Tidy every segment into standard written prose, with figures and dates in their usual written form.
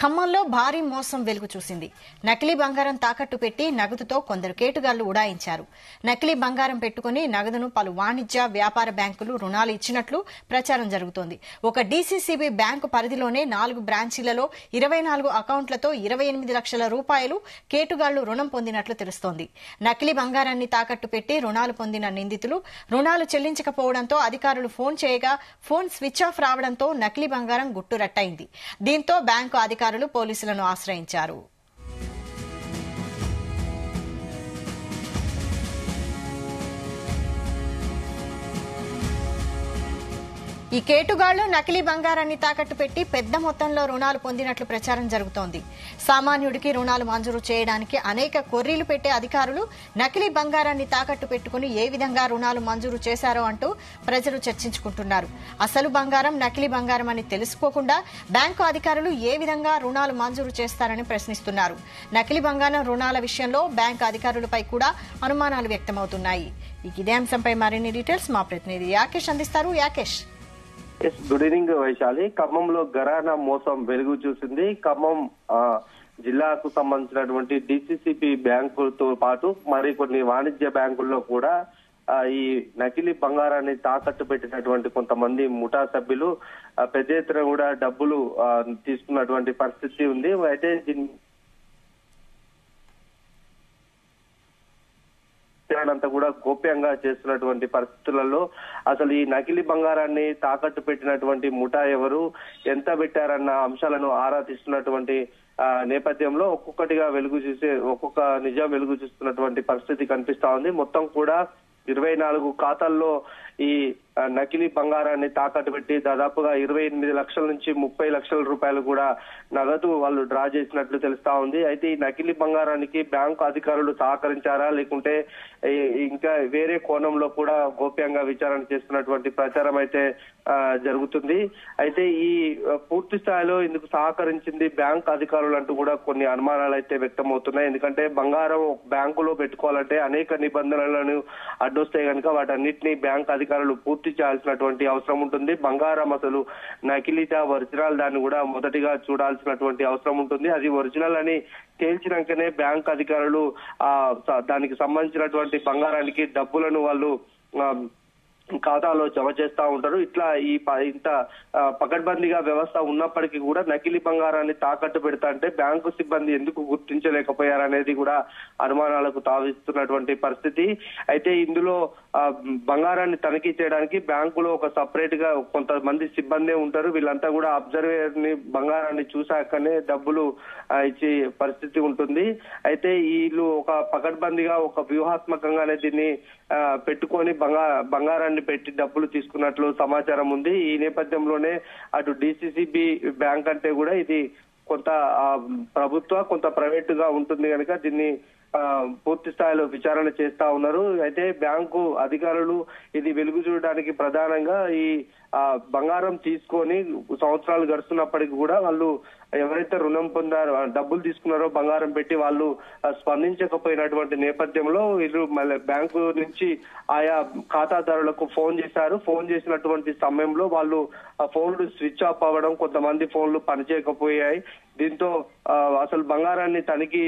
ఖమ్మంలో భారీ మోసం వెలుగు చూసింది. నకిలీ బంగారం తాకట్టు పెట్టి నగదుతో కొందరు కేటుగాళ్లు ఉడాయించారు. నకిలీ బంగారం పెట్టుకుని నగదును పలు వాణిజ్య వ్యాపార బ్యాంకులు రుణాలు ఇచ్చినట్లు ప్రచారం జరుగుతోంది. ఒక డీసీసీబీ బ్యాంకు పరిధిలోనే 4 బ్రాంచీలలో 24 అకౌంట్లతో 28 లక్షల రూపాయలు కేటుగాళ్లు రుణం పొందినట్లు తెలుస్తోంది. నకిలీ బంగారాన్ని తాకట్టు పెట్టి రుణాలు పొందిన నిందితులు రుణాలు చెల్లించకపోవడంతో అధికారులు ఫోన్ చేయగా ఫోన్ స్విచ్ ఆఫ్ రావడంతో నకిలీ బంగారం గుట్టురట్టయింది. దీంతో బ్యాంకు అధికారులు పోలీసులను ఆశ్రయించారు. ఈ కేటుగాళ్లు నకిలీ బంగారాన్ని తాకట్టు పెట్టి పెద్ద మొత్తంలో రుణాలు పొందినట్లు ప్రచారం జరుగుతోంది. సామాన్యుడికి రుణాలు మంజూరు చేయడానికి అనేక కొర్రీలు పెట్టే అధికారులు నకిలీ బంగారాన్ని తాకట్టు పెట్టుకుని ఏ విధంగా రుణాలు మంజూరు చేశారో అంటూ ప్రజలు చర్చించుకుంటున్నారు. అసలు బంగారం నకిలీ బంగారం అని తెలుసుకోకుండా బ్యాంకు అధికారులు ఏ విధంగా రుణాలు మంజూరు చేస్తారని ప్రశ్నిస్తున్నారు. నకిలీ బంగారం రుణాల విషయంలో బ్యాంకు అధికారులపై కూడా అనుమానాలు వ్యక్తమవుతున్నాయి. ఇదే అంశంపై మరిన్ని డీటెయిల్స్ మా ప్రతినిధి యాకేష్ అందిస్తారు. యాకేష్. Good evening Vaishali. ఖమ్మంలో ఘరానా మోసం వెలుగు చూసింది. ఖమ్మం జిల్లాకు సంబంధించినటువంటి డీసీసీబీ బ్యాంకులతో పాటు మరికొన్ని వాణిజ్య బ్యాంకుల్లో కూడా ఈ నకిలీ బంగారాన్ని తాకట్టు పెట్టినటువంటి కొంతమంది ముఠా సభ్యులు పెద్ద ఎత్తున కూడా డబ్బులు తీసుకున్నటువంటి పరిస్థితి ఉంది. అయితే అంతా కూడా గోప్యంగా చేస్తున్నటువంటి పరిస్థితులలో అసలు ఈ నకిలీ బంగారాన్ని తాకట్టు పెట్టినటువంటి ముఠా ఎవరు, ఎంత పెట్టారన్న అంశాలను ఆరా తీస్తున్నటువంటి నేపథ్యంలో ఒక్కొక్కటిగా ఒక్కొక్క నిజం వెలుగు చూస్తున్నటువంటి పరిస్థితి కనిపిస్తా ఉంది. మొత్తం కూడా 24 ఖాతాల్లో ఈ నకిలీ బంగారాన్ని తాకట్టు పెట్టి దాదాపుగా 28 లక్షల నుంచి 30 లక్షల రూపాయలు కూడా నగదు వాళ్ళు డ్రా చేసినట్లు తెలుస్తా ఉంది. అయితే ఈ నకిలీ బంగారానికి బ్యాంకు అధికారులు సహకరించారా లేకుంటే ఇంకా వేరే కోణంలో కూడా గోప్యంగా విచారణ చేస్తున్నటువంటి ప్రచారం అయితే జరుగుతుంది. అయితే ఈ పూర్తి స్థాయిలో ఇందుకు సహకరించింది బ్యాంకు అధికారులు అంటూ కూడా కొన్ని అనుమానాలు అయితే వ్యక్తమవుతున్నాయి. ఎందుకంటే బంగారం బ్యాంకులో పెట్టుకోవాలంటే అనేక నిబంధనలను అడ్డొస్తే కనుక వాటన్నిటిని బ్యాంకు అధికారులు పూర్తి చేయాల్సినటువంటి అవసరం ఉంటుంది. బంగారం అసలు నకిలీదా ఒరిజినల్ దాన్ని కూడా మొదటిగా చూడాల్సినటువంటి అవసరం ఉంటుంది. అది ఒరిజినల్ అని తేల్చినాకనే బ్యాంక్ అధికారులు దానికి సంబంధించినటువంటి బంగారానికి డబ్బులను వాళ్ళు ఖాతాలో జమ చేస్తా ఉంటారు. ఇట్లా ఇంత పకడ్బందీగా వ్యవస్థ ఉన్నప్పటికీ కూడా నకిలీ బంగారాన్ని తాకట్టు పెడతా అంటే బ్యాంకు సిబ్బంది ఎందుకు గుర్తించలేకపోయారనేది కూడా అనుమానాలకు తావిస్తున్నటువంటి పరిస్థితి. అయితే ఇందులో బంగారాన్ని తనిఖీ చేయడానికి బ్యాంకులో ఒక సపరేట్ గా కొంతమంది సిబ్బంది ఉంటారు. వీళ్ళంతా కూడా అబ్జర్వర్ ని బంగారాన్ని చూశాకనే డబ్బులు ఇచ్చే పరిస్థితి ఉంటుంది. అయితే వీళ్ళు ఒక పకడ్బందీగా ఒక వ్యూహాత్మకంగానే దీన్ని పెట్టుకొని బంగారాన్ని పెట్టి డబ్బులు తీసుకున్నట్లు సమాచారం ఉంది. ఈ నేపథ్యంలోనే అటు డీసీసీబీ బ్యాంక్ అంటే కూడా ఇది కొంత ప్రభుత్వ కొంత ప్రైవేట్ గా ఉంటుంది కనుక దీన్ని పూర్తి స్థాయిలో విచారణ చేస్తా ఉన్నారు. అయితే బ్యాంకు అధికారులు ఇది వెలుగు చూడడానికి ప్రధానంగా ఈ బంగారం తీసుకొని సంవత్సరాలు గడుస్తున్నప్పటికీ కూడా వాళ్ళు ఎవరైతే రుణం పొందారో డబ్బులు తీసుకున్నారో బంగారం పెట్టి వాళ్ళు స్పందించకపోయినటువంటి నేపథ్యంలో వీళ్ళు మళ్ళీ బ్యాంకు నుంచి ఆయా ఖాతాదారులకు ఫోన్ చేశారు. ఫోన్ చేసినటువంటి సమయంలో వాళ్ళు ఆ ఫోన్లు స్విచ్ ఆఫ్ అవ్వడం, కొంతమంది ఫోన్లు పనిచేయకపోయాయి. దీంతో అసలు బంగారాన్ని తనిఖీ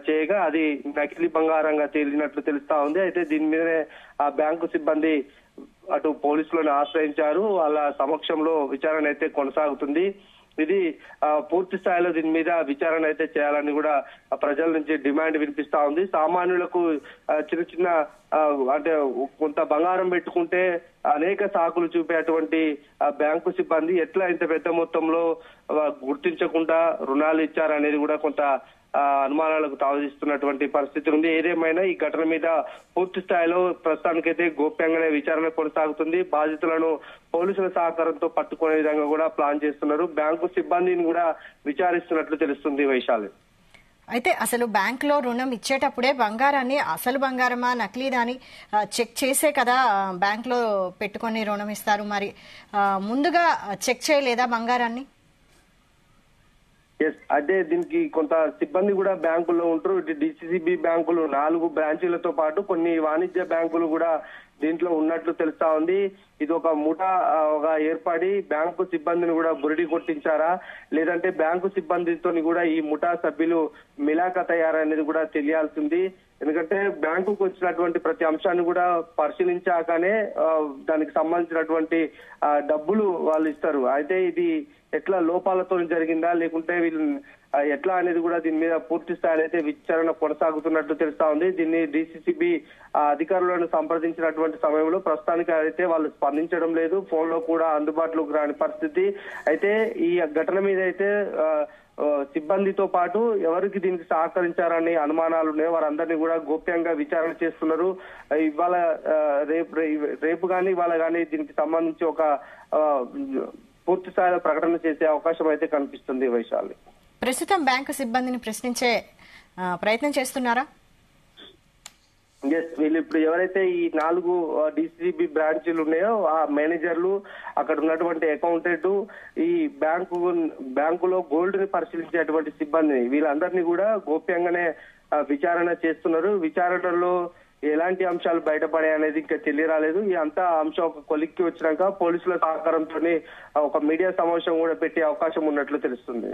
చేయగా అది నకిలీ బంగారంగా తేలినట్లు తెలుస్తా ఉంది. అయితే దీని మీదనే ఆ బ్యాంకు సిబ్బంది అటు పోలీసులను ఆశ్రయించారు. వాళ్ళ సమక్షంలో విచారణ అయితే కొనసాగుతుంది. ఇది పూర్తి స్థాయిలో దీని మీద విచారణ అయితే చేయాలని కూడా ప్రజల నుంచి డిమాండ్ వినిపిస్తా ఉంది. సామాన్యులకు చిన్న చిన్న అంటే కొంత బంగారం పెట్టుకుంటే అనేక సాకులు చూపేటువంటి బ్యాంకు సిబ్బంది ఎట్లా ఇంత పెద్ద మొత్తంలో గుర్తించకుండా రుణాలు ఇచ్చారనేది కూడా కొంత అనుమానాలకు తావిస్తున్నటువంటి పరిస్థితి ఉంది. ఏదేమైనా ఈ ఘటన మీద పూర్తి స్థాయిలో ప్రస్తుతానికైతే గోప్యంగానే విచారణ కొనసాగుతుంది. బాధితులను పోలీసుల సహకారంతో పట్టుకునే విధంగా కూడా ప్లాన్ చేస్తున్నారు. బ్యాంకు సిబ్బందిని కూడా విచారిస్తున్నట్లు తెలుస్తుంది. వైశాలి. అయితే అసలు బ్యాంకులో రుణం ఇచ్చేటప్పుడే బంగారాన్ని అసలు బంగారమా నకిలీదా అని చెక్ చేసే కదా బ్యాంకులో పెట్టుకొని రుణం ఇస్తారు. మరి ముందుగా చెక్ చేయలేదా బంగారాన్ని? అదే దీనికి కొంత సిబ్బంది కూడా బ్యాంకుల్లో ఉంటారు. డీసీసీబీ బ్యాంకులు 4 బ్రాంచీలతో పాటు కొన్ని వాణిజ్య బ్యాంకులు కూడా దీంట్లో ఉన్నట్లు తెలుస్తా ఉంది. ఇది ఒక ముఠాగా ఏర్పడి బ్యాంకు సిబ్బందిని కూడా బురిడి కొట్టించారా, లేదంటే బ్యాంకు సిబ్బందితో కూడా ఈ ముఠా సభ్యులు మిలాఖత్ అయ్యారా అనేది కూడా తెలియాల్సింది. ఎందుకంటే బ్యాంకుకు వచ్చినటువంటి ప్రతి అంశాన్ని కూడా పరిశీలించాకనే దానికి సంబంధించినటువంటి డబ్బులు వాళ్ళు ఇస్తారు. అయితే ఇది ఎట్లా లోపాలతో జరిగిందా లేకుంటే వీళ్ళు ఎట్లా అనేది కూడా దీని మీద పూర్తి స్థాయిలో అయితే విచారణ కొనసాగుతున్నట్టు తెలుస్తా ఉంది. దీన్ని డిసిసిబి అధికారులను సంప్రదించినటువంటి సమయంలో ప్రస్తుతానికి అయితే వాళ్ళు స్పందించడం లేదు, ఫోన్ లో కూడా అందుబాటులోకి రాని పరిస్థితి. అయితే ఈ ఘటన మీద అయితే సిబ్బందితో పాటు ఎవరికి దీనికి సహకరించారని అనుమానాలు ఉన్నాయి, వారందరినీ కూడా గోప్యంగా విచారణ చేస్తున్నారు. ఇవాళ రేపు కానీ ఇవాళ కానీ దీనికి సంబంధించి ఒక పూర్తి స్థాయిలో ప్రకటన చేసే అవకాశం అయితే కనిపిస్తుంది. వైశాలి, ప్రస్తుతం బ్యాంకు సిబ్బందిని ప్రశ్నించే ప్రయత్నం చేస్తున్నారా? వీళ్ళు ఇప్పుడు ఎవరైతే ఈ 4 డిసిబి బ్రాంచీలు ఉన్నాయో ఆ మేనేజర్లు, అక్కడ ఉన్నటువంటి అకౌంటెంట్, ఈ బ్యాంకులో గోల్డ్ ని పరిశీలించేటువంటి సిబ్బంది, వీళ్ళందరినీ కూడా గోప్యంగానే విచారణ చేస్తున్నారు. విచారణలో ఎలాంటి అంశాలు బయటపడాయి అనేది ఇంకా తెలియరాలేదు. ఈ అంతా అంశం ఒక కొలిక్కి వచ్చినాక పోలీసుల సహకారంతో ఒక మీడియా సమావేశం కూడా పెట్టే అవకాశం ఉన్నట్లు తెలుస్తుంది.